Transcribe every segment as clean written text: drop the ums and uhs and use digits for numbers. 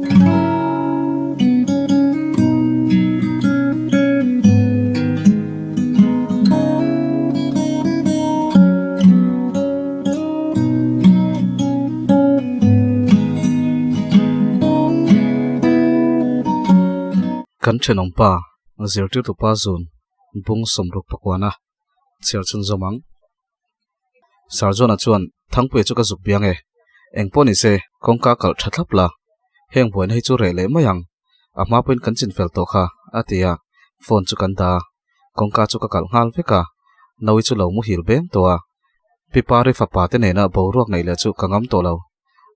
kan chen ong pa zirtir tu pa zun bung somruk pakwana chel chun zomang sarjona chuan thangpui chu ka zuk biang e engponi se kongka kal thathlap la heng boin hei chu re le mayang ama poin kan chin fel to kha atia phone chu kan da kongka chu ka kal ngal veka nawi chu lo mu hil bem to a pipari fa pa te ne na boruak nei le chu kangam to lo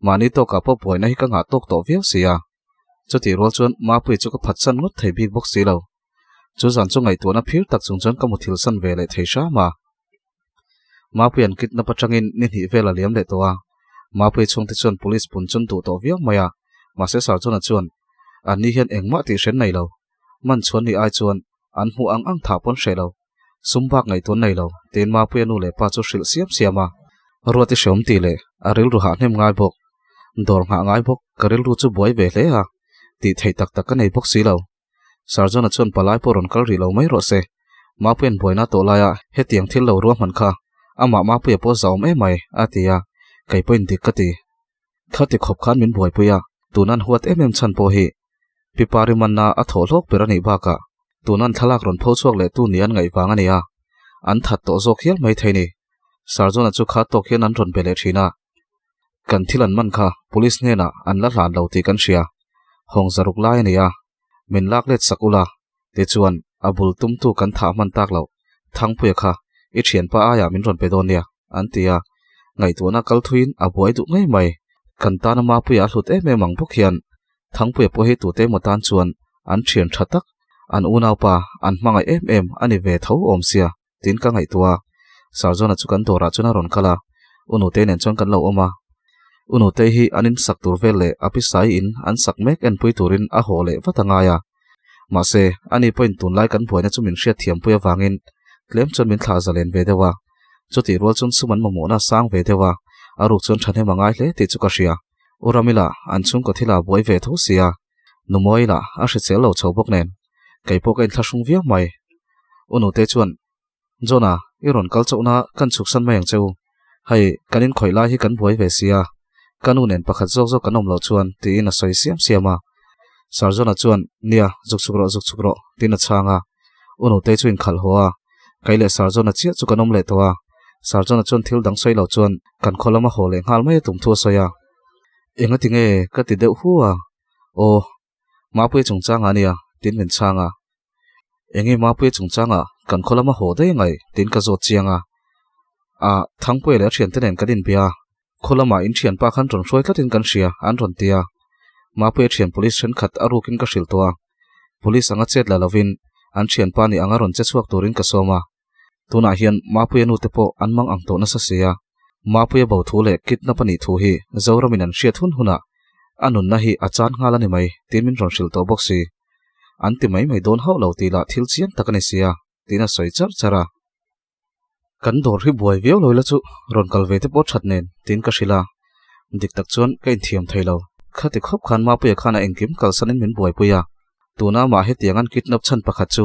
mani to ka po boin hi ka nga tok to viau sia chu ti rol chuan ma pui chu ka phatsan ngot thei big box si lo chu zan chu ngai to na phir tak chung chuan ka mu thil san ve le thei sha ma pui an kit na patangin ni hi vela liam le to a ma pui chung ti chuan police pun chun tu to viau maya ma se sar chuan a chuan an ni hian engma ti hren nei lo man chuan ni ai chuan an hu ang tha pon hre lo sumbak ngai ton nei lo ten ma pui anu le pa chu hril siam siama ruati shom ti le aril ru ha hnem ngai bok dor nga ngai bok karil ru chu boi ve hle ha ti thei tak tak ka nei bok si lo sarjona chuan palai poron kal ri lo mai ro se ma pen boina to laya he tiang thil lo ro man kha ama ma pu po zaum e mai atia kai point dik kati khati khop khan min boi puya tunan huat em chan po hi pipari manna a tholok perani ba ka tunan thalak ron pho chuak le tu nian ngai wang ania an that to zok hial mai theini sarjona chu kha to khian an ron bele thina kan thilan man kha police ne na an la hlan lo ti kan sia hong zaruk lai ania min lak let sakula te chuan abul tum tu kan tha man tak lo thang puya kha I thian pa aya min ron pe don nia antia ngai tu na kal thuin a boi du ngai mai kan ta na ma puya hlut e me mang bokhian thang puya po hi tu te motan chuan an thian thatak an unau pa an mangai em ani ve tho om sia tin ka ngai tua sarjona chu kan dora chuna ron kala unu te nen chong kan lo oma unu te hi anin sak tur vel le apisai in an sak mek en pui turin a hole watanga ya ma se ani point tun lai kan boina chu min hriat thiam puya wangin klem chon min thla zalen ve dewa chuti rol chun suman mamona sang ve dewa aru chon thane mangai hle ti chu ka hria uramila an chung ko thila boi ve tho sia numoila a hre chelo chobok nen kaipo kain thlasung viak mai unu te chuan jona iron kal chona kan chuksan mayang cheu hai kanin khoila hi kan boi ve sia kanu nen pakhat zok zok kanom lo chuan ti in a soi siam siama sarjona chuan nia zuk chukro tin a changa unu te chuin khal hoa kaile sarjona chia chu kanom le towa sarjona chuan thil dang soi lo chuan kan kholama hole ngal mai tum thu soya enga tinge ka ti deuh huwa o ma pui chung changa nia tin men changa engi ma pui chung changa kan kholama ho dei ngai tin ka zo chianga a thangpui le thian tenen kadin pia kholama in thian pa khan ron hroi tlatin kan hria an ron tia ma pui thian police hren khat arukin ka hril towa police anga chet la lovin an thian pa ni anga ron che chuak turin ka soma tuna hian ma pui nu te po an mang ang to na sa sia ma pui bo thu le kitna pani thu hi zoramin an hria thun huna anun na hi achan ngala ni mai tin min ron hril to boxi anti mai don ho lo ti la thil chian takani sia tina soi chara kan dor hi buai veo loila chu ron kal ve te po that nen tin ka hrila dik tak chuan kain thiam thailo khati khop khan ma puya khana engkim kal sanin min buai puya tuna ma he tiangan kidnap chan pakhat chu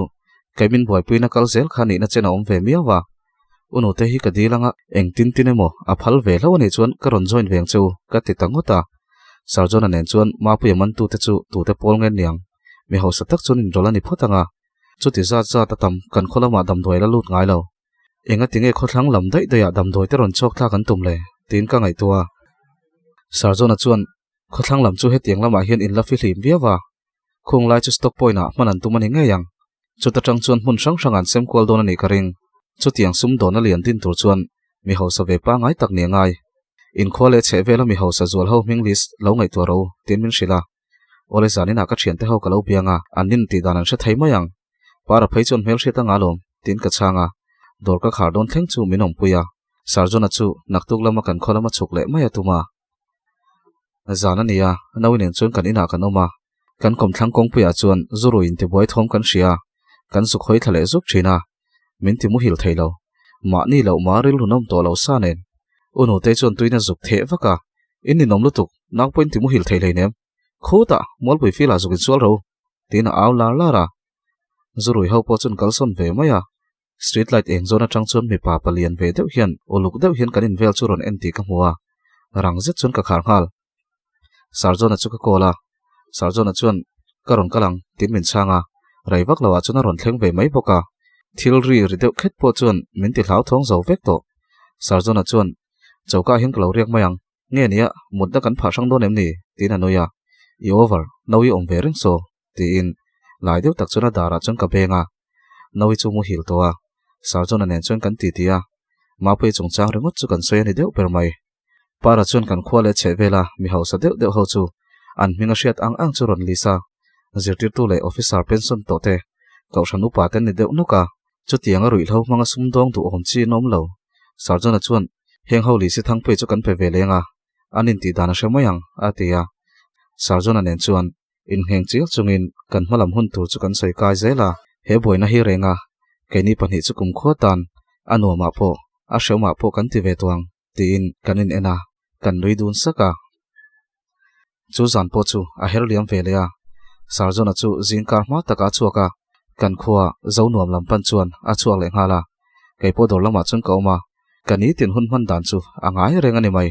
kaimin buai puina kal zel khani na chena om ve miawa unu te hi ka dilanga eng tin tinemo a phal ve lo ni chuan ka ron join veng chu ka ti tangota sarjona nen chuan ma puya man tu te chu tu te pol ngen niang mi ho satak chun in rolani photanga chu ti za ta tam kan kholama dam doi la lut ngai lo enga tinge khothlang lam dai daya dam doi te ron chok thla kan tum le tin ka ngai tua sarjona chuan khothlang lam chu he tiang lama hian in la fi hlim viawa khung lai chu stock point a manan tu mani nge yang chu ta tang chuan mun sang sangan sem kwal don ani karing chu tiang sum don a lian tin tur chuan mi ho sa ve pa ngai tak ne ngai in khole che vela mi ho sa zual ho ming list lo ngai tu ro tin min shila ole zanina ka thian te ho ka lo pianga anin ti danan sha thai mayang para phei chon mel hre ta ngalom tin ka changa dor ka khar don thleng chu minom puya sarjona chu naktuk lama kan kholama chukle maya tuma zana nia nawin chon kan ina kan oma kan kom thlang kong puya chuan zuru in te boi thom kan hria kan su khoi thale zuk thina min ti mu hil thailo ma ni lo maril hunom to lo sa nen unu te chon tuina zuk the waka inni nom lutuk nak point ti mu hil thailei nem khuta mol pui fila zukin sual ro tina aw lara zurui ho po chun kalson ve maya street light eng zona tang chun mi pa palian ve deuh hian uluk deuh hian kanin vel churon enti ka hmuwa rang zet chun ka khar ngal sarjona chu ka kola sarjona chuan karon kalang tin min changa raivak lawa chuna ron thleng ve mai boka thilri ri deuh khet po chuan min ti hlau thong zo vek to sarjona chuan chauka hin kalo riak mayang nge nia mudda kan pha sang don em ni tina noya I over nawi om ve ring so ti in lai deuh tak chuna dara chun ka benga nawi chu mu hil towa sarjona nen chuan kan ti tia mapui chung chang ringot chu kan soya ni deuh per mai para chuan kan khwale chevela mi hausa deuh ho chu an minga hriat ang chu ron lisa zirtir tu le officer pension to te kausan upa ten ni deuh nuka chu tianga rui hlo manga sumdong tu om chi nom lo sarjona chuan heng ho li si thang pe chu kan pe ve lenga anin ti dana shemayang atia sarjona nen chuan in heng chial chungin kan hmalam hun tur chu kan soi kai zela he boina hi renga keini pani chu kum khwatan anu ma po a shema po kan ti ve tuang tin kanin ena kan rui dun saka chu zan po chu a herliam velea sarjona chu zinkar ma taka chuaka kan khuwa zonuam lampan chuan a chuak le ngala keipo dor lama chun kauma kani tin hun man dan chu angai renga ni mai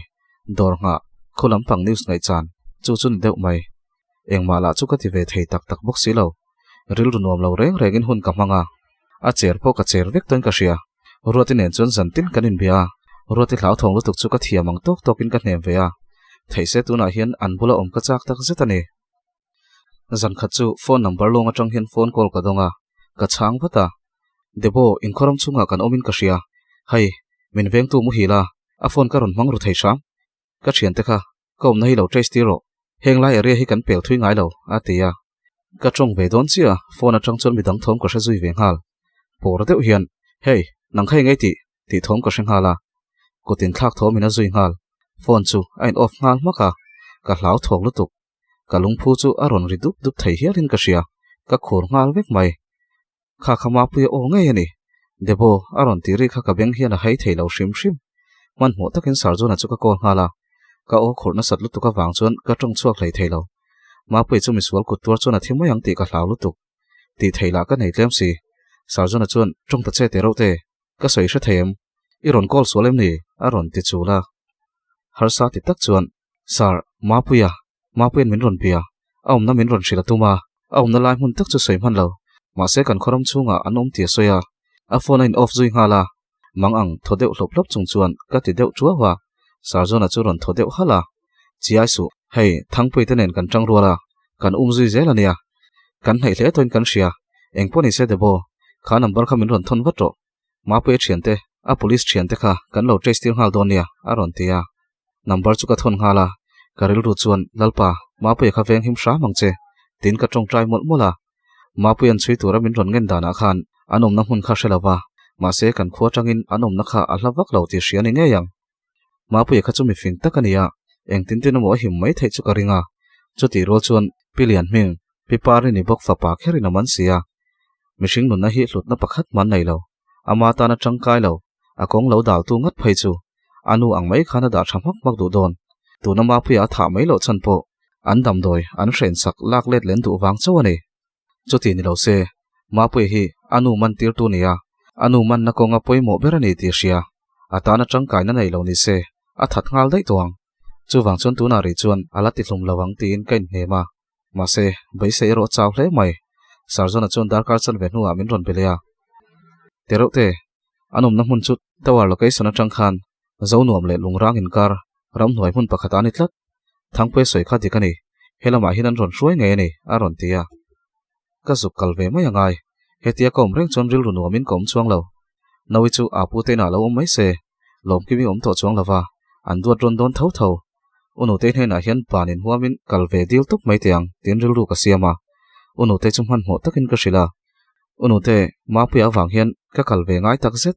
dor nga khulam pang news ngai chan chu chun deuh mai engma la chu ka ti ve thei tak tak bok silo ril ru nuam lo reng regin hun ka manga a cher po ka cher vek ton ka ria ruati nen chun zan tin kanin bia ruati hlau thong lu tuk chu ka thiamang tok tokin ka hnem ve a theise tuna hian an bula om ka chak tak zetani zan khat chu phone number longa tang hian phone call ka donga ka chang vata debo in khoram chunga kan omin ka ria hai min veng tu mu hila a phone ka ron mang ru thei sam ka thian te kha kom nei lo trace tiro heng lai area hi kan pel thui ngai lo atia ka trong ve don chia phone atang chon mi dang thom ka sha zui ve ngal por deuh hian hey nang khai ngai ti thom ka seng hala ko tin thak thom ina zui ngal phone chu ain off ngal maka ka hlau thok lutuk ka lungphu chu aron ri dup thei hialin ka ria ka khur ngal vek mai kha khama pu o ngai ani debo aron tiri kha ka beng hian a hai thei lo shim man mo takin sarjona chu ka kol hala ka o khurna sat lutuk ka wang chuan ka tong chuak hlei thei lo mapui chu mi sual kut tur chuan a thimayang ti ka hlau lutuk ti theila ka nei tlem si sarjona chuan tong ta che te ro te ka soi hre them iron kol solem ni aron ti chula harsa ti tak chuan sar mapuin min ron pia aum na min ron sila tuma aum na lai mun tak chu soi man lo ma se kan khoram chunga anom ti soya a phone in off zui hala mang ang thodeu hlop chung chuan ka ti deuh chuawa sarjona chu ron thodeu hala chiai su hei thangpui tenen kan tang ruala kan zui zelania kan nei hle toin kan ria engponi se debo kha number kha min ron thon watro mapui thiante a police thiante kha kan lo trace tir hal donia aron tia number chu ka thon hala karil ru chuan lalpa mapui kha veng him hra mangche tin ka tong trai mol mola mapui an chui tura min ron ngen dana khan anom na hun kha shelawa ma se kan khwa tangin anom na kha alawak lo ti hriani nge yang mapui kha chu mi fing takania eng tin tin mo him mai thei chu ka ringa chu ti ro chuan pilian hming pipari ni bok fa pa kheri na man sia mishing nun na hi hlut na pakhat man nei lo ama ta na tangkai lo akong lo dal tu ngat phei chu anu ang mai khana da thamak mak du don tu na mapui a tha mai lo chan po an dam doi an hren sak lak let len du wang chawani chu ti ni lo se mapui hi anu man tir tu nia anu man na konga poimo berani ti ria atana tangkai na nei lo ni se a that ngal dai tuang chu wang chon tu na ri chuan ala ti hlum lawang tin kain hema ma se bai se ro chaw hle mai sarjona chon darkar chan ve nuwa min ron belea terote anom na mun chu tawar location atang khan zonuam le lungrang in kar ram noi mun pakhatani tlat thangpe soi kha dikani helama hinan ron hruai nge ni aron tia ka zuk kalve mai angai hetia kom reng chon ril runuam in kom chuang lo nawi chu apu te na lo mai se lom kimi om to chuang lawa an duat ron don thau thau unu te hena hian panin huamin kalve dil tuk mai tiang tin ril ru ka siama unu te chum han mo takin ka shila unu te mapui awang hian ka kalve ngai tak zet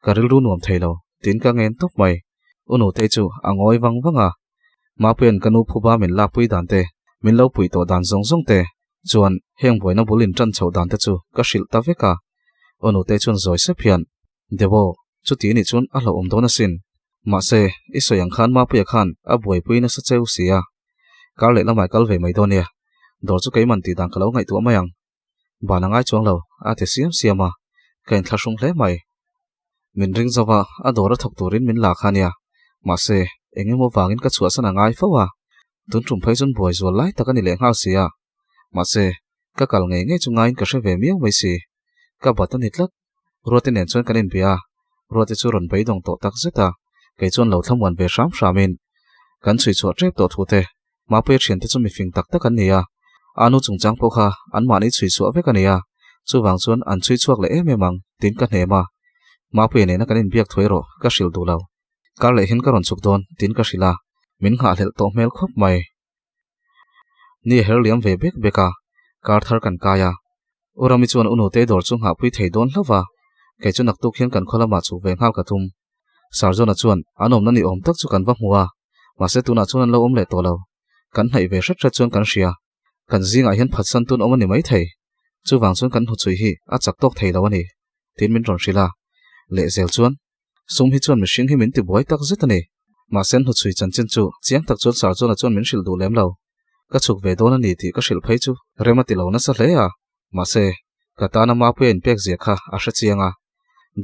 ka ril ru nuam theilo tin ka ngen tok mai unu te chu angoi wanga mapuen kanu phuba min la pui dan te min lo pui to dan zong te chuan heng boina bulin tran chho dan te chu ka shil ta veka unu te chun zoi se phian debo chu ti ni chun a lo om dona sin ma se isoyang khan mapui khan a boi pui na sa cheu sia kar le lamai kal ve mai do nia dor chu keiman ti dang kalo ngai tu mayang bana ngai chuang lo a te siama kain thlasung hle mai min ring zawa a dora thok turin min la khania ma se engemaw wangin ka chua sana ngai fawa tun trum phai chun boi zol lai takani le ngau sia ma se ka kal nge nge chungain ka hre ve miau mai si ka batan hitlak ruatin nen chuan kanin bia ruati chu ron beidong to tak zeta kei chuan lo thlamwan ve sham shamin kan chui chu trep to thute ma pe thian te chu mi fing tak tak an nia anu chungchang po kha an mani chui chu ve kania chu wang chuan an chui chuak le em emang tin ka hnema ma pe ne na kanin biak thoiro ka hril du lo kar le hin ka ron chuk don tin ka hrila min nga hlel to mel khop mai ni herliam ve bek beka kar thar kan kaya urami chuan unu te dor chung ha pui thei don hlova ke chu nak tu khian kan kholama chu ve ngal ka tum sarjona chuan anom nani om tak chu kan va hmuwa ma se tuna chuan lo om le to lo kan hnai ve hret hret chuan kan ria kan zinga hian phatsan tun om ani mai thei chu wang chuan kan hu chui hi a chak tok thei lo ani tin min ron hrila le zel chuan sum hi chuan mihring hi min ti buai tak zetani ma sen hu chui chan chin chu chiang tak chuan sarjona chuan min hril du lem lo ka chuk ve don ani ti ka hril phei chu remati lo na sa hle a ma se katana ma pe en pek zia kha a hra chianga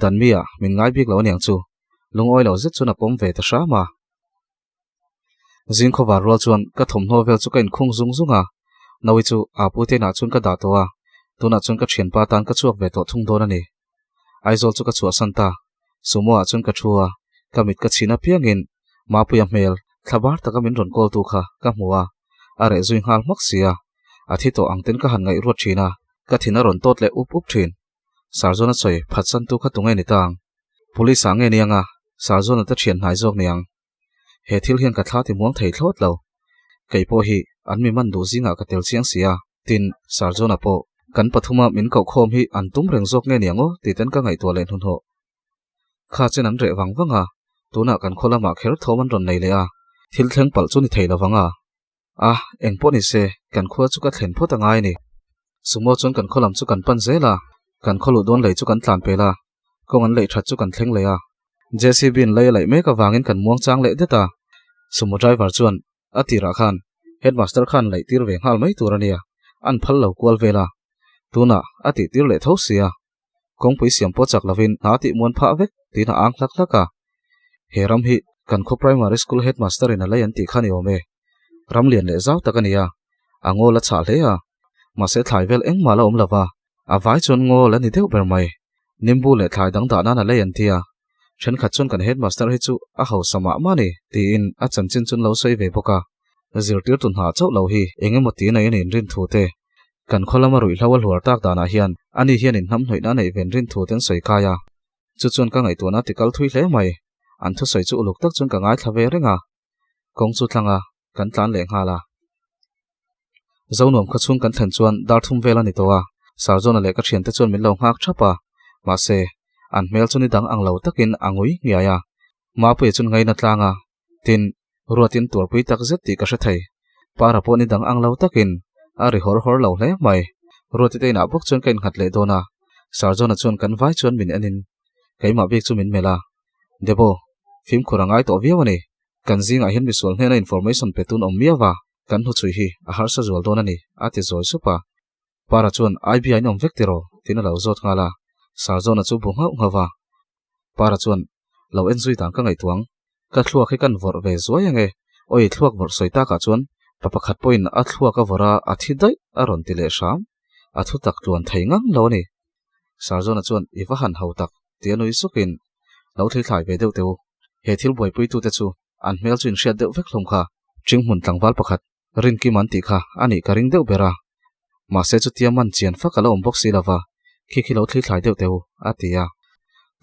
dan mia min ngai bik lo niang chu lungoi lo zet chuna pom ve ta sha ma zin khowa rol chuan ka thom hno vel chu kain khung zung zunga nawi chu a pu te na chun ka da towa tuna chun ka thian pa tan ka chuak ve to thung don ani aizol chu ka chua santa sumo a chun ka thua kamit ka china piangin ma pu ya mel thlabar taka min ron kol tu kha ka hmuwa are zui ngal mak sia a thi to angten ka han ngai ruat thina ka thina ron tot le up thin sarjona choi phatsan tu kha tungai ni tang police ange nianga sarjona ta thian hnai jok niang he thil hian ka thla ti muang thei thlot lo kei po hi an mi man du zinga ka tel chiang sia tin sarjona po kan pathuma min ko khom hi an tum reng jok nge niango ti ten ka ngai to len hun ho kha chen an re wang wanga tuna kan kholama kher thoman ron nei le a thil thleng pal chu ni thei lawanga a eng po ni se kan khua chu ka thlen phota ngai ni sumo chon kan kholam chu kan pan zela kan kholu don lei chu kan tlan pela kong an lei that chu kan thleng le a jcb in lei lai me ka wangin kan muang chang le deta sumo driver chuan atira khan headmaster khan lei tir ve ngal mai turania an phal lo kwal vela tuna ati tir le tho sia kong pui siam po chak lovin na ti mon pha vek tina ang hlak hlaka heram hi kan kho primary school headmaster in a lei an ti khani ome ram lian le zau takania ango la cha hle a ma se thlai vel eng mala om lawa a vai chon ngo la ni deuh ber mai nimbu le thlai dang da na le an tia then khat chon kan headmaster hi chu a ho sama mani ti in a chan chin chun lo sei ve boka zirtir tun ha chau lo hi engemaw ti nei in rin thu te kan kholama rui hlawal huar tak dana hian ani hian in ham hnoina nei ven rin thu ten soi kaya chu chun ka ngai tuna tikal thui hle mai an thu soi chu uluk tak chun ka ngai thlave renga kong chu thlanga kan tlan le ngala zonom khachung kan thlen chuan dar thum vela ni towa sarjona le ka thian te chuan min lo ngak thapa ma se an mel chuni dang ang lo takin angui ngiaya ma pe chun ngai na tlanga tin ruatin tur pui tak zet ti ka hre thei para po ni dang ang lo takin a ri hor hor lo hle mai ruati te na bok chun kain khat le dona sarjona chun kan vai chun min anin keima bek chu min mela debo phim khurangai to viawani kan zinga hian mi sol hena information petun om miawa kan hu chui hi a har sa zol don ani ati zoi supa para chuan ibi nom vektero tin lo zot ngala sarjona chu bunga ngawa para chuan lo enjui tang ka ngai tuang ka thluak hi kan vor ve zoi ange oi thluak vor soita ka chuan papakhat poin a thluak ka vora a thi dai a ron ti le sham a thu tak tuan theingang lo ni sarjona chuan iwa han ho tak tianoi sukin lo thei thlai ve deuh teu he thil boi pui tu te chu an mel chin hriat deuh vek hlom kha chingmun tlangwal pakhat rin ki man ti kha ani ka ring deuh bera ma se chu tiaman chian fa kala om box silawa khi lo thei thlai deuh teu atia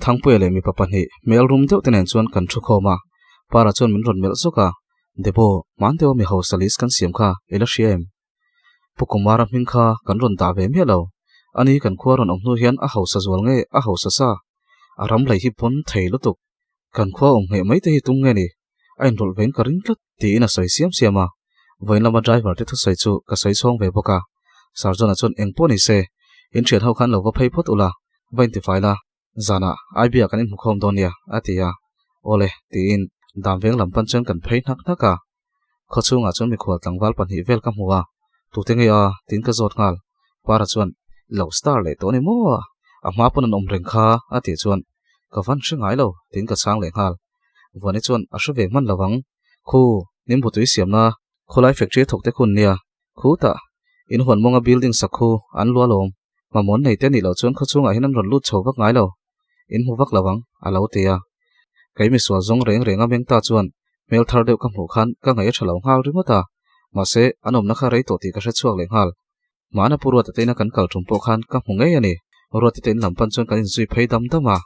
thangpui le mi papani mel room deuh tenen chuan kan thu khoma para chuan min ron mel zoka debo man deuh mi ho salis kan siam kha ela shem pukumara min kha kan ron da ve mi lo ani kan khua ron om nu hian a ho sa zwal nge a ho sa sa aram lai hi pon thei lutuk kan khua om nge mai te hi tung nge ni ain rol ven ka ring tlat ti na soi siam siama voin lama driver te thu sai chu ka sai chong ve boka sarjona chon engpo ni se in thian ho khan lo wa phei phot ula 25 la zana ibia kan in khom donia atia ole ti in dam veng lam pan chen kan phei nak naka kho chunga chuan mi khual tlangwal pahnih vel ka hmu a tute nge a tin ka zawt ngal para chuan lo star le to ni mo a hma pun an om reng kha a ti chuan ka van hringai lo tin ka chang le ngal vani chuan a hre ve man lawang khu nim bu tui siam na kholai factory thokte khun nia khu ta in hon monga building sakhu an lua lom ma mon nei te ni lo chuan kho chunga hinan ron lut chho vak ngai lo in hu vak lawang a lo te a kai mi sual zong reng renga meng ta chuan mel thar deuh ka hmu khan ka ngai thalo ngal ringota ma se anom na kha rei to ti ka hre chuak le ngal mana purwa ta teina kan kal thumpo khan ka hmu ngei ani ro ti ten lampan chuan kan in zui phei dam dama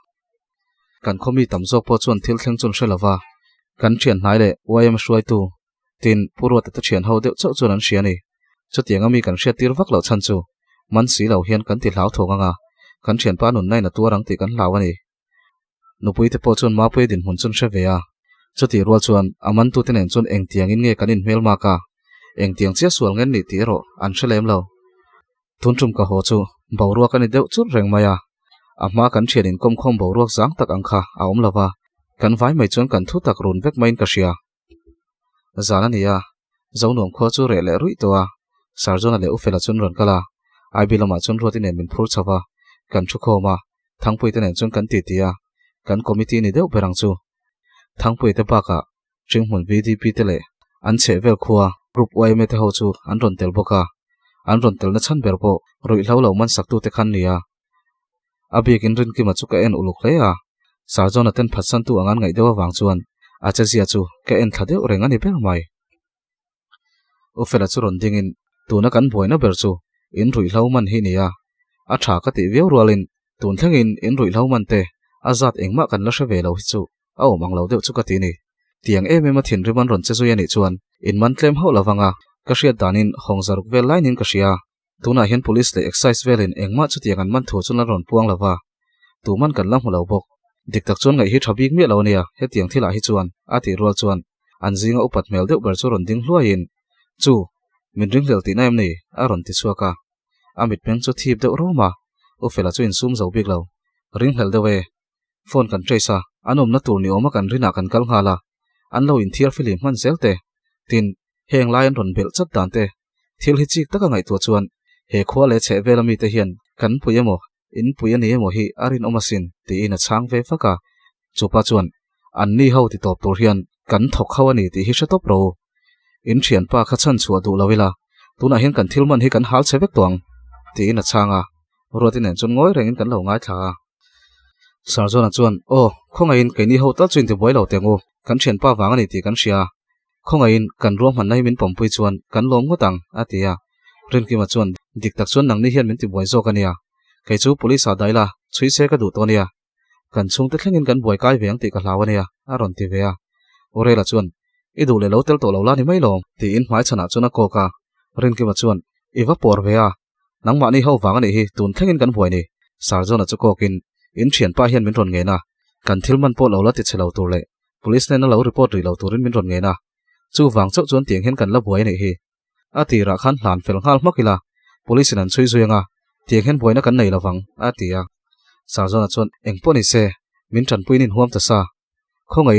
kan khomi tamzo po chuan thil thleng chun hrelawa kan thian hnai le YM hruai tu tin purwa ta thian ho deuh chau chuan an hria ni chutianga mi kan hria tir vak lo chan chu man si lo hian kan ti hlau thawng anga kan thian pa nun nai na tuarang ti kan hlau ani nupui te po chuan ma pui din hun chun hre ve a chuti rual chuan aman tu ten en chuan eng tiang in nge kan in hmel ma ka eng tiang chia sual ngen ni ti ro an hrelem lo tun tum ka ho chu boruak ani deuh chur reng maya ama kan thian in kom khom boruak zang tak angkha a om lawa kan vai mai chuan kan thu tak run vek main ka hria zana nia zonom kho chu re le rui to a sarjona le ufela chun ron kala ai bilama chun rotin en min phur chawa kan thu khoma thangpui ten en chun kan ti tia kan committee ni deuh berang chu thangpui te baka chingmun VDP te le an che vel khuwa group YM te ho chu an ron tel boka an ron tel na chan ber bo roi hlau lo man saktu te khan nia abikin rin ki ma chu ka en uluk le a sarjona ten phatsan tu angan ngai dewa wang chuan acha zia chu ka en thadeu renga ni ber mai ufela chu ron dingin tuna kan boina ber chu in rui hlau man hi nia a tha ka ti veu rualin tun thlengin in rui hlau man te azat engma kan la hre ve lo hi chu a omang lo deuh chu ka ti ni tiang em em a thin riman ron che zui ani chuan in man tlem ho lawanga ka hriat danin hongzaruk vel line in ka hria tuna hian police le excise velin engma chu tiang an man thu chun la ron puang lawa tu man kan lam lo bok dik tak chuan ngai hi thabik mi lo nia he tiang thila hi chuan a ti rual chuan an zinga upat mel deuh ber chu ron ding hluain chu min ring hlel ti na em ni a ron ti chuaka amit peng chu thip deuh roma ufela chu in sum zo bik lo ring hlel dewe phone kan trace anom na tur ni oma kan rina kan kal ngala an lo in thiar filim man zelte tin heng lai an ron bel chat dan te thil hi chik taka ngai tu chuan he khwa le che velami te hian kan puyemo in puyani emo hi arin omasin ti in a chang ve faka chupa chuan an ni ho ti top tur hian kan thok khawani ti hi shatop ro in thian pa kha chan chua du lawila tuna hian kan thilman hi kan hal chevek tuang ti in a changa rotin en chun ngoi rengin kan lo ngai tha sarjona chuan o khonga in ke ni ho ta chuin ti boi lo tengu kan thian pa wangani ti kan hria khonga in kan rom han nai min pompui chuan kan lom ngotang atia rin ki ma chuan dik tak chuan nang ni hian min ti boi zo kania kai chu police a daila chui se ka du to nia kan chung te thlengin kan boi kai veng ti ka hlawania a ron ti ve a orela chuan i du le lo tel to lo la ni mai lom ti in hmai chana chuna ko ka rin ki ma chuan iwa por ve a nangma ni ho wangani hi tun thlengin kan boi ni sarjona chu kokin in thian pa hian min ron nge na kan thilman po lo la ti chelo tur le police ne na lo report ri lo turin min ron nge na chu wang chau chuan tiang hian kan la buai nei hi ati ra khan hlan fel ngal makila police nan chui zuanga tiang hian buaina kan nei lawang atia sarjona chuan engponi se min tran puinin huam ta sa khonga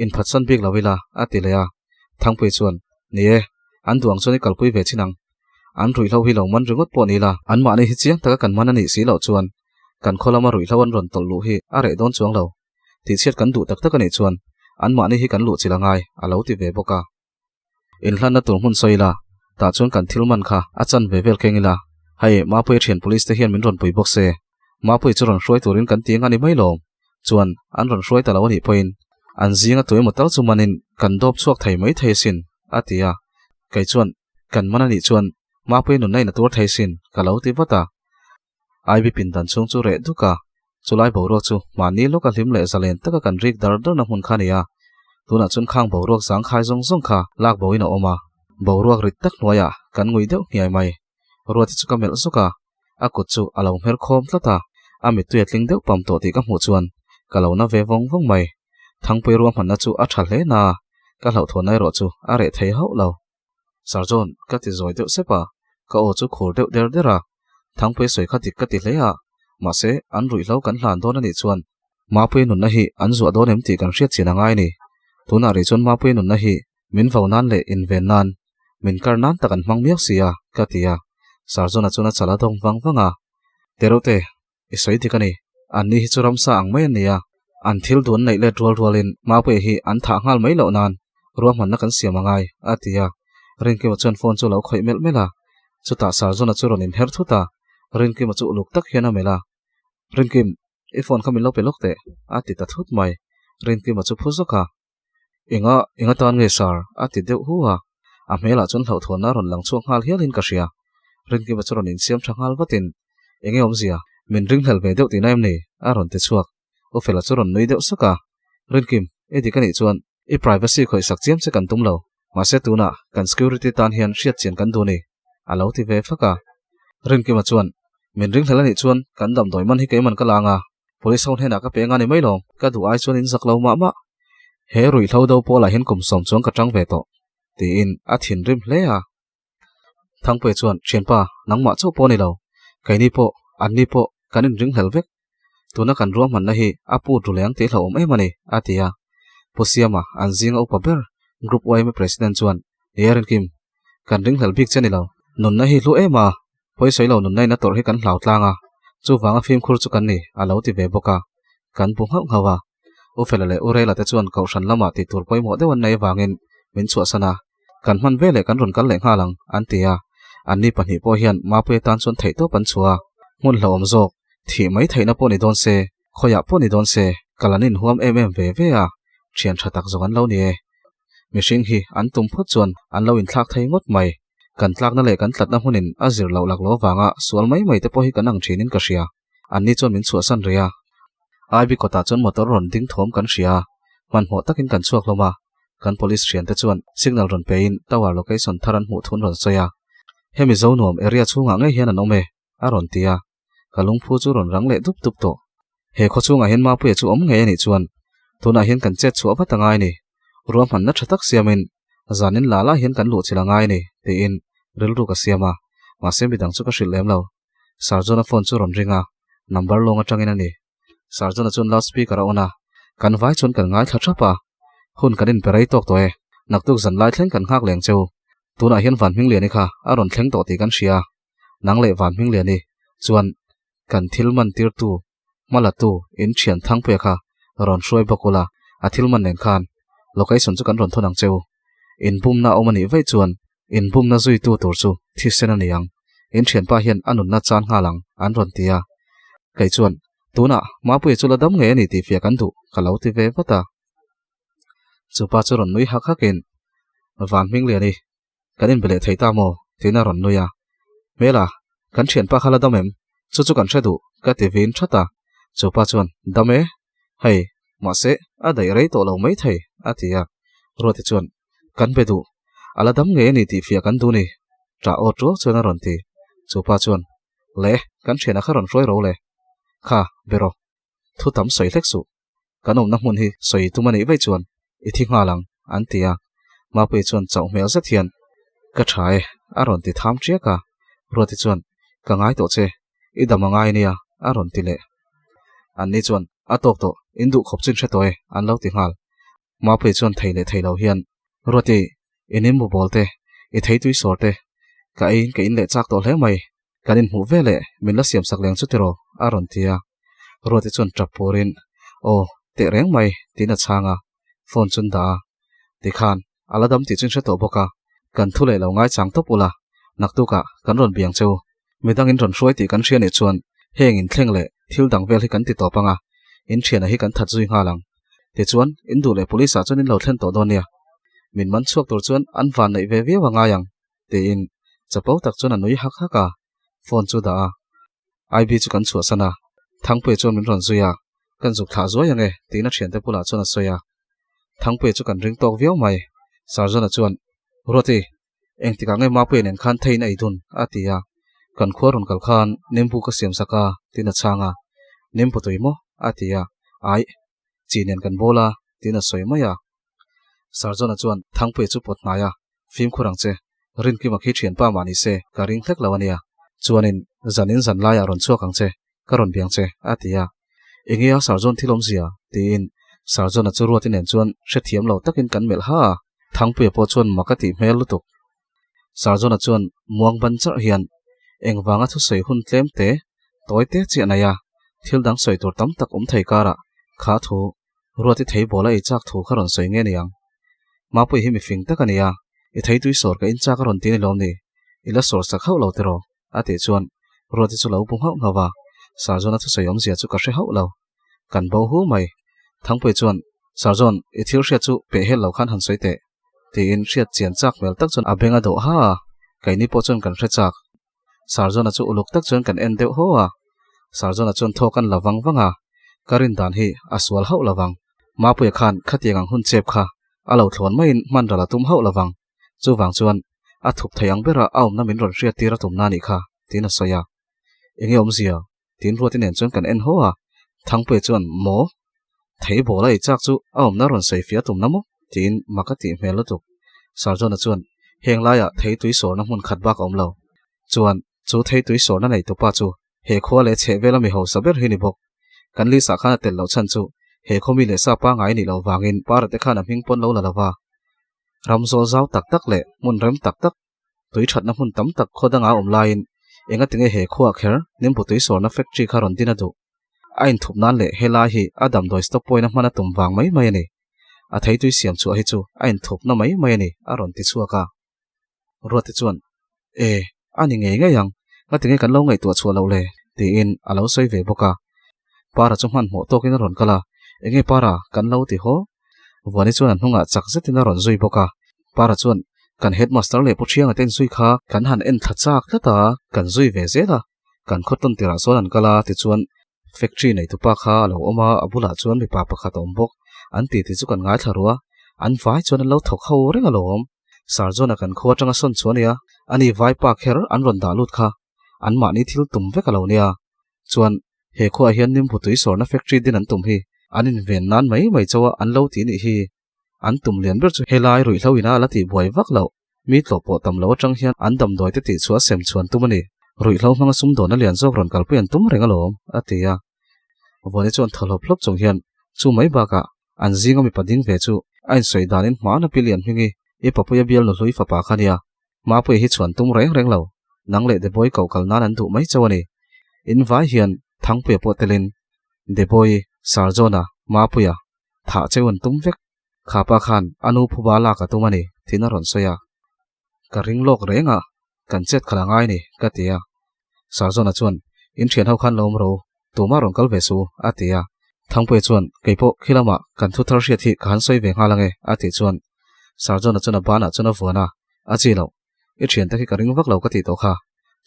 in phatsan bik lawila atilea thangpui chuan nie an duang choni kalpui ve chinang an rui hlo hi lo man ringot po ni la an ma ni hi chiang taka kan manani si lo chuan kan kholama rui hlo an ron tol lu hi are don chuang lo ti chiat kan du tak tak ani chuan an ma ni hi kan lu chilangai alo ti ve boka in hlan na tur hun soila ta chuan kan thilman kha achan ve vel khengila hai ma pui thian police te hian min ron pui bok se ma pui chu ron hroi turin kan tiang ani mai lom chuan an ron hroi talo ani point an zinga toy motal chu manin kan dop chuak thai mai thai sin atia kai chuan kan manani chuan ma pui nun nai na tur thai sin kalo ti wata ai bi pin dan chung chu re duka chulai borok chu mani loka hlim le zalen taka kan rik dar dar na hun khania tuna chun khang borok sang khai zong zong kha lak boina oma borok rit tak noya kan ngui deuh ngiai mai ruati chu kamel suka akut chu alo mer khom tlata ami tu etling deuh pam to ti ka hmu chuan kalo na ve vong vong mai thangpui ruam han na chu a thal hle na ka hlau thonai ro chu a re thei ho lo sarjon ka ti zoi deuh sepa ka o chu khur deuh der dera thangpui soi kha tik ka ti hle a ma se an rui hlo kan hlan don ani chuan ma pui nun na hi an zuwa don em ti kan hriat china ngai ni tuna ri chuan ma pui nun na hi min vào nan le in ven nan min kar nan takan mang miak sia katia sarjona chuna chala dong wanga terote isoi dikani anni hi churam sa ang mai ania an thil dun nei le dual in ma pe hi an tha ngal mai lo nan ruam man na kan siam angai atia rin ki chon phone chu lo khoi mela chuta sarjona chu ron in her thuta rin ki chu luk tak hiana mela rin kim e phone khamin lo pelok te ati ta thut mai rin ki chu phuzoka inga tan nge sar ati deu huwa a mela chon hlau thona ron lang chuang hal hialin ka ria rin ki chu ron in siam thangal watin enge omzia min ring hel ve deu ti naim ni a ron te chuak o fela chu ron noi deu saka rin kim e dikani chuan e privacy khoi sak chiam che kan tum lo ma se tuna kan security tan hian hriat chen kan du ni alo ti ve faka rin kim chuan min ring helani chuan kan dam doi man hi ke man ka langa police hon hena ka pe nga ni mai lo ka du ai chuan in zak lo ma he rui thlo do pola hin kum som chuang ka tang ve to ti in a thin rim hle a thang pe chuan chenpa nangma chu po ni lo kai ni po an ni po kanin ring hel vek tuna kan ruam man na hi apu tuleng te hlom em ani atia posiama anjing au paber group y me president chuan yerin kim kan ring hel big chani lo nun na hi lu ema poi soi lo nun nai na tor hi kan hlau tlanga chu wanga film khur chu kan ni alo ti ve boka kan bu ngau ngawa u felale urela te chuan kaushan lama ti tur poi mo dewan nei wangin min chu sana kan man vele kan ron kal leng halang antia anni pani po hian ma pe tan chon thei to pan chua mun hlom jok thi mai theina po ni don se khoya po ni don se kalanin huam em ve a thian thatak zongan lo ni e mishing hi an tum phot chuan an lo in thlak thei ngot mai kan tlak na le kan tlat na hunin azir lo lak lo wanga sual mai te po hi kan ang thinin ka ria anni chon min chu san ria ai bi kota chon motor ron ding thom kan ria man ho takin kan chuak loma kan police rian te chuan signal ron pe in tower location tharan mu thun ron soya hemi zo nuam area chunga nge hian an ome a ron tia kalung phu chu ron rang le dup to he kho chunga hen ma pu chu om nge ani chuan tuna hian kan che chu wa tangai ni ruam han na thatak siamin zanin lala hian kan lu chilangai ni te in ril ru ka siama ma sem bidang chu ka hril lem lo sarjona phone chu ron ringa number longa tangin ani sarjona chun loudspeaker a ona kan vai chon kan ngai thachapa hun kanin perai tok to e naktuk zan lai thleng kan ngak leng cheu tuna hian van hming le ni kha a ron thleng to ti kan ria nang le van hming le ni chuan kan thilman tir tu mala tu in thian thang pe kha ron hroi bakula a thilman nen khan location chu kan ron thonang cheu in bum na omani vai chuan in bum na zui tu tur chu thi sena niang in thian pa hian anun na chan ngalang an ron tia kai chuan tuna ma pu chu la dam nge ni ti fia kan du kalau ti ve wata chu pa chu ron nui hak hakin van hming le ni kanin bele theita mo tina ron nuya mela kan thian pa khala damem chu kan thredu ka ti vin thata chu pa chuan dame hei ma se a dai rei to lo mai thei atia roti chuan kan bedu ala dam nge ni ti fia kan du ni tra o tro chuan ron ti chu pa chuan le kan thian a kha ron roi ro le kha bero thu tam soi lek su kanom na mun hi soi tu mani vai chuan i thi ngalang an tia ma pe chuan chau mel za thian ka thai a ron ti tham chia ka roti chuan ka ngai to che i damangai nia a ron ti le an ni chuan a tok to indu khop chin the toy an lo ti ngal ma pe chuan theilo hian roti inim bu bolte i thei tui sorte ka in le chak to hle mai kanin hu vele min la siam sak leng chu tiro a ron tia roti chuan trap porin o te reng mai tina changa phone chun da ti khan aladam ti chin to boka kan thule lo ngai chang to pula naktuka kan ron biang cheu midang in ron hroi ti kan hria ni chuan heng in thleng le thil dang vel hi kan ti to panga in thiana hi kan that zui ngalang ti chuan in du le police a chuan in lo thlen to donia min man chuak tur chuan an van nei ve ve wanga yang te in chapau tak chuan anui hak haka phone chu da ib chu kan chu sana thangpe chuan min ron zuya kan zuk tha zo yang e tina thian te pula chuan a soya thangpe chu kan ring tok viau mai sarjona chuan roti eng ti ka ngai ma pe nen khan thein ai dun atia kan khorun kal khan nempu ka siam saka tina changa nempu toimo atia ai chinen kan bola tina soimaya sarjona chuan thangpe chu pot naya film khurang che rin ki makhi thian pa mani se ka ring thlek lawania chuanin zanin zan lai a ron chuakang che ka ron biang che atia engia sarjon thilom zia tin sarjona chu ruatin en chuan hrethiam lo takin kan mel ha thang pui po chuan makati hmel lutuk sarjona chuan muang ban char hian engwanga thu soi hun tlem te toy te chi anaya thil dang soi tur tam tak thei kara kha thu ruati thei bola I chak thu kharon soi nge niang mapui hi mi fing takania I thei tui sor ka in chak ron tin lom ni ila sor sak hau lo tero ate chuan ruati chu lo pung hau ngawa sarjona thu soi zia chu ka hre hau lo kan bo hu mai thangpui chuan sarjon I thil hria chu pe hel lo khan han soi te ti in hriat chian chak mel tak chuan abenga do ha kaini po chuan kan hre chak sarjona chu uluk tak chuan kan en deuh ho a sarjona chuan thokan lawang wanga karin dan hi aswal hau lawang mapui khan khatiang hun chep kha alo thlon mai man rala tum hau lawang chu wang chuan a thup thayang bera aum na min ron hria tira tum na ni kha tin a soya enge zia tin ruati nen chuan kan en ho a thangpui chuan mo thei bola I chak chu aum na ron sei fia tum na mo tin makati hmel lutuk sarjona chuan henglaya thei tui sor na mun khat bak om lo chuan chu thei tui sor na nei tu pa chu he khwa le che vela mi ho saber hi ni bok kan li sa khana tel lo chan chu he khomi le sa pa ngai ni lo wangin par te khana hing pon lo la lawa ramzol zau tak tak le mun rem tak tak tui that na mun tam tak khodanga om lain enga tinge he khwa kher nim bu tui sor na factory kha ron dina du ain thup nan le hela hi adam doi stop point na mana tum wang mai mai ni a thei tui siam chu hi chu ain thup na mai mai ni a ron ti chuaka ruati chuan ani nge nge yang nga tinge kan lo ngai tu chu lo le ti in alo soi ve boka para chu man mo to kin ron kala enge para kan lo ti ho wani chuan hunga chak zetina ron zui boka para chuan kan headmaster le puchiang aten zui kha kan han en thachak lata kan zui ve zela kan khoton tira sonan kala ti chuan factory nei tu pa kha lo oma abula chuan mi pa pakha tom bok an ti ti chu kan ngai tharua an vai chuan lo thok ho renga lom sarjona kan khuwa tanga son chuania ani vai pa kher an ron da lut kha an ma ni thil tum ve kalo nia chuan he khuwa hian nim putui sor na factory din an tum hi anin ven nan mai mai chawa an lo ti ni hi an tum lian ber chu helai rui hloina lati buai vak lo mi tlopo tam lo atang hian an dam doi te ti chua sem chuan tumani rui hlo hmanga sum do na lian jok ron kalpian tum renga lom atia wani chuan thalop hlop chung hian chu mai ba ka an zinga mi pading ve chu ain soi danin ma na pilian hingi e papuya bial no hlui fa pa khania ma pui hi chuan tum reng reng lo nang le de boy kau kal nan an du mai chawani in vai hian thangpui po telin de boy sarjona ma puya tha chewon tum vek khapa khan anu phuba la ka tumani thina ron soya ka ring lok renga kan chet khalangai ni ka tia sarjona chuan in thian ho khan lom ro tuma ron kal ve su atia thangpui chuan keipo khilama kan thu thar hriat hi kan soi ve nga lange ati chuan sarjona chuna bana chuna vuana achi lo I thian ta ki ka ring vak lo ka ti to kha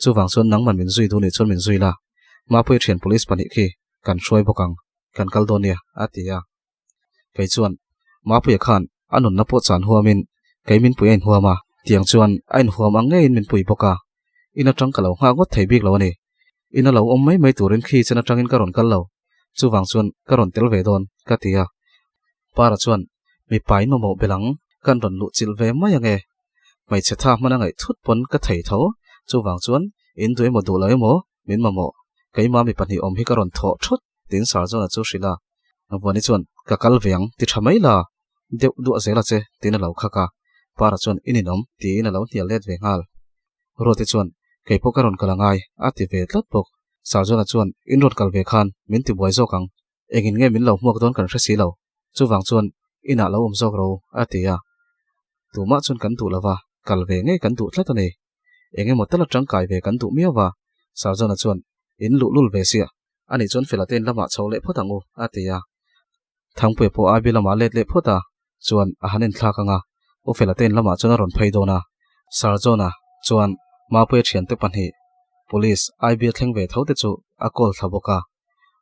chu wang chuan nang man min zui du ni chuan min zui la ma pui thian police pani khi kan hroi bokang kan kal donia atia kei chuan ma pui khan anun na po chan huamin keimin pui ein huama tiang chuan ain huam ange in min pui boka ina tang kalo nga got thei bik lo ni ina lo om mai mai turin khi chana tangin karon kal lo chu wang chuan karon tel ve don ka tia para chuan mi pai no mo belang kan ron lu chil ve mai ange mai che tha mana ngai thut pon ka thei tho chu wang chuan in dui mo du lai mo min ma mo keima mi pani om hi karon tho thut tin sarjona chu sila wani chuan ka kal veang ti thamai la deu du azela che tin lo khaka para chuan ininom ti in lo tial let ve ngal roti chuan keipo karon kalangai ati ve tlot pok sarjona chuan in rot kal ve khan min ti boi zokang egin nge min lo muak don kan hresi lo chu wang chuan ina lo zok ro atia tuma chuan kan tu lawa kal ve nge kan tu tlatani enge motala tangkai ve kan tu miawa sarjona chuan in lu lul ve sia ani chuan felaten lama chole photangu atia thangpui po abi lama let le phota chuan a hanin thlakanga o felaten lama chuan ron phei dona sarjona chuan ma pui thian te panhi police IB thleng ve thote chu a call thaboka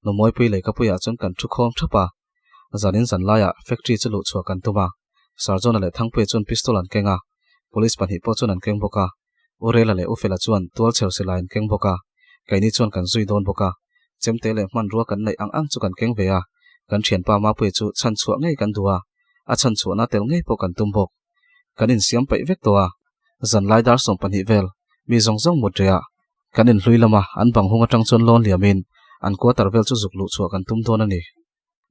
no moi pui le ka puya chuan kan thu khom thapa zanin zanlaya factory chu lu chua kan tuma sarjona le thangpui chuan pistol an kenga police panhi po chuan an keng boka orela le ufela chuan tual chher se line keng boka kaini chuan kan zui don boka chemte le man ruwa kan nei ang chu kan keng ve a kan thian pa ma pui chu chan chuak ngei kan duwa a chan chu na tel ngei po kan tum bok kan in siam pai vek towa zanlai dar som panhi vel mi zong zong mutria kan in hlui lama an bang hunga tang chon lon liamin an ko tar vel chu zuklu chu kan tum don ani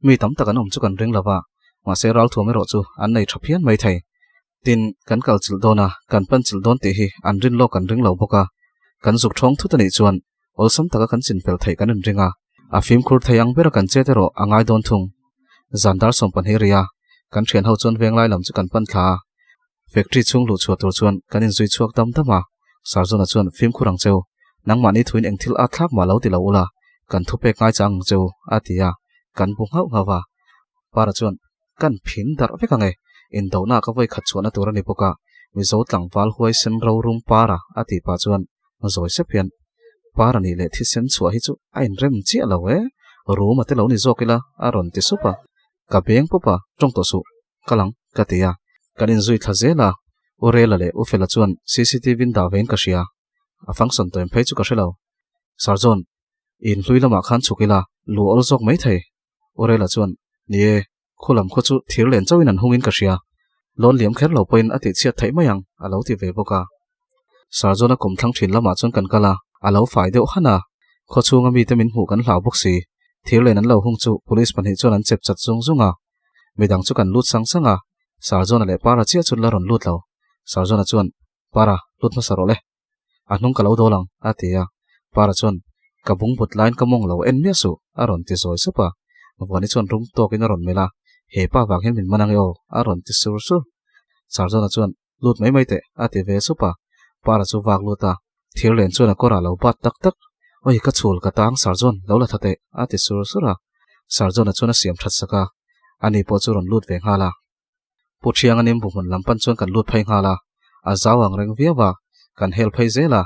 mi tam tak an chu kan ring lawa ma se ral thuame ro chu an nei thapian mai thai tin kan kal chil dona kan pan chil don ti hi an rin lo kan ring lo boka kan zuk thong thu tani chuan olsam taka kan chin fel thei kan in ringa a film khur theiang bera kan chetero angai don thung zandar som pan hi ria kan thian ho chon veng lai lam chu kan pan thla factory chung lu chuat tur chuan kan in zui chuak dam dama sarzona chuan film khurang cheu nangma ni thuin engthil a thlak ma lo ti lo ula kan thu pek ngai chang cheu atia kan bung hau ngawa para chuan kan phin dar vekange in dona ka voi khat chuan atur ani poka mi zo tlang wal huai sem ro rum para ati pa chuan zoi se pian para ni le thi sen chua hi chu a in rem chi alo we ru ma te lo ni zokila a ron ti supa ka beng popa tong to su kalang katia kanin zui thazela orela le ufela chuan cctv da vein ka sia a function to em phei chu ka shelo sarzon in hluilama khan chukila lu ol zok mai thei orela chuan nie khulam kho chu thir len chawin an hungin ka sia lon liam kher lo poin ati chiat thei mayang alo ti ve boka sarzona kum thlang thin lama chuan kan kala alo fai deuh hana kho chunga mi te min hu kan hlau bok si thir len an lo hung chu police pan hi chuan an chep chat zung zunga midang chu kan lut sang sanga sarzona le para chia chun la ron lut lo sarzona chuan para lut ma sarole anung kalau dolang atia para chuan kabung but line kamong lo en mia su aron ti zoi supa wani chuan rum tokin aron mela he pa wang hin min manang yo aron ti sur su sarzona chuan lut mai mai te ati ve supa para chu wak luta thir len chuan a kora lo bat tak tak oi ka chul ka tang sarzon lo la thate ati sur sura sarzona chuan a siam that saka ani po chu ron lut ve ngala puchiang anim bu mun lampan chuan kan lut phai ngala a zawang reng viawa kan hel phai zela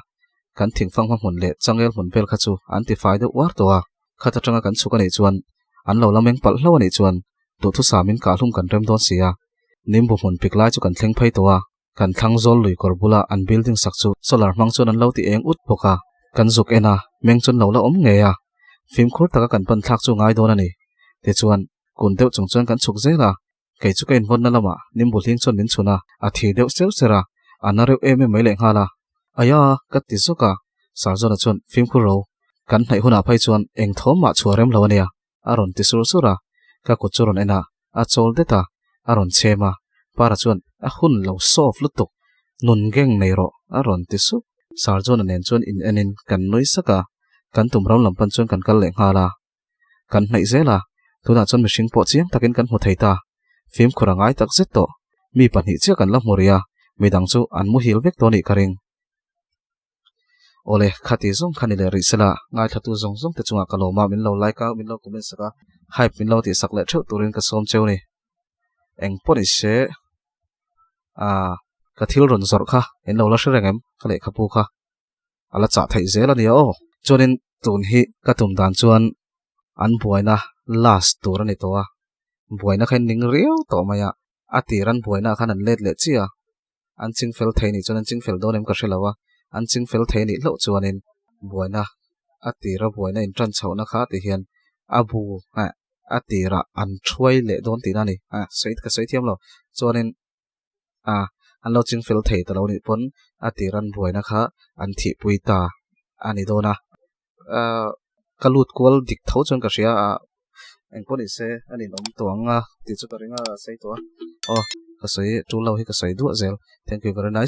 kan thingfang mun le changel mun bel kha chu anti faida war towa khata tanga kan chuka nei chuan an lo lameng pal hlo ani chuan tu thu samin ka hlum kan rem don sia nim bu mun piklai chu kan thleng phai towa kan thang zol lui korbula an building sak chu solar mang chuan an lo ti eng ut poka kan zuk ena meng chun lo la om nge ya film khur taka kan pan thak chu ngai don ani te chuan kun deuh chung chuan kan chuk zela kei chu kain von na lama nim bu hling chon min chuna a thi deuh sel sera anareu em mai le ngala aya kat ti zoka sarzona chuan film khur ro kan hnai huna phai chuan eng thom ma chuarem lo ania aron ti sur sura ka ku churon ena a chol deta aron chema para chuan a hun lo soft lutuk nun geng nei ro aron ti su sarzona nen chuan in enin kan noi saka kan tumram lampan chuan kan kal le ngala kan hnai zela tuna chuan mihring po chiang takin kan hmu theita film khurangai tak zet to mi panhi chia kan la moria midang chu an mu hil vek to ni karing ole khati zong khanile risela ngai thatu zong zong te chunga kaloma min lo like out min lo comment saka hype min lo ti sakle theu turin ka som cheu ni eng poni se ka thil ron zor kha en lo la shrengem khale khapu kha ala cha thai zela ni o chonin tun hi ka tum dan chuan an buaina last tur ani to a buaina khain ning riau to maya atiran buaina khan an let le chia an ching fel thei ni chuan an ching fel donem ka hrelawa an ching fel thei ni lo chuanin buaina atira buaina in tran chhauna kha ti hian abu atira an thuai le don ti na ni seit ka seithiam lo chuanin an lo ching fel thei ta lo ni pon atiran buaina kha an thi puita ani dona kalut kwal dik thau chuan ka ria eng poni se ani nom tawanga ti chu ka ringa sei to ka sei tu lo hi ka sei du zel thank you very nice